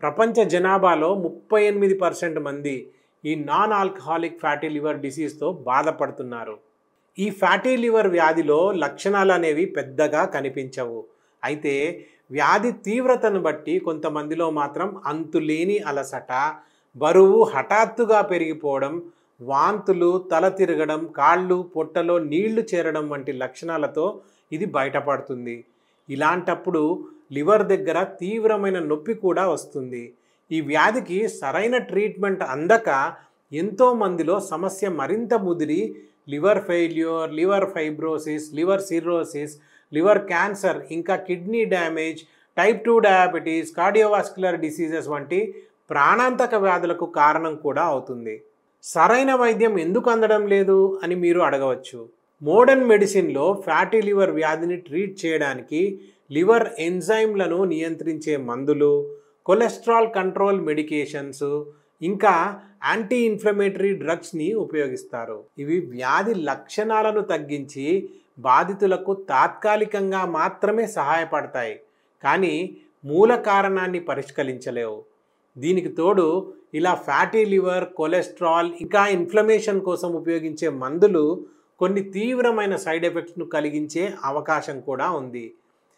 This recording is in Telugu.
ప్రపంచ జనాభాలో 38% మంది ఈ నాన్ ఆల్కహాలిక్ ఫ్యాటీ లివర్ డిసీజ్తో బాధపడుతున్నారు. ఈ ఫ్యాటీ లివర్ వ్యాధిలో లక్షణాలు అనేవి పెద్దగా కనిపించవు. అయితే వ్యాధి తీవ్రతను బట్టి కొంతమందిలో మాత్రం అంతులేని అలసట, బరువు హఠాత్తుగా పెరిగిపోవడం, వాంతులు, తల తిరగడం, కాళ్ళు పొట్టలో నీళ్లు చేరడం వంటి లక్షణాలతో ఇది బయటపడుతుంది. ఇలాంటప్పుడు లివర్ దగ్గర తీవ్రమైన నొప్పి కూడా వస్తుంది. ఈ వ్యాధికి సరైన ట్రీట్మెంట్ అందక ఎంతో మందిలో సమస్య మరింత ముదిరి liver failure, liver fibrosis, liver cirrhosis, liver cancer, ఇంకా kidney damage, type 2 diabetes, cardiovascular diseases వంటి ప్రాణాంతక వ్యాధులకు కారణం కూడా అవుతుంది. సరైన వైద్యం ఎందుకు అందడం లేదు అని మీరు అడగవచ్చు. మోడర్న్ మెడిసిన్లో ఫ్యాటీ లివర్ వ్యాధిని ట్రీట్ చేయడానికి లివర్ ఎంజైమ్లను నియంత్రించే మందులు, కొలెస్ట్రాల్ కంట్రోల్ మెడికేషన్స్, ఇంకా యాంటీ ఇన్ఫ్లమేటరీ డ్రగ్స్ని ఉపయోగిస్తారు. ఇవి వ్యాధి లక్షణాలను తగ్గించి బాధితులకు తాత్కాలికంగా మాత్రమే సహాయపడతాయి, కానీ మూల కారణాన్ని పరిష్కరించలేవు. దీనికి తోడు ఇలా ఫ్యాటీ లివర్, కొలెస్ట్రాల్, ఇంకా ఇన్ఫ్లమేషన్ కోసం ఉపయోగించే మందులు కొన్ని తీవ్రమైన సైడ్ ఎఫెక్ట్స్ను కలిగించే అవకాశం కూడా ఉంది.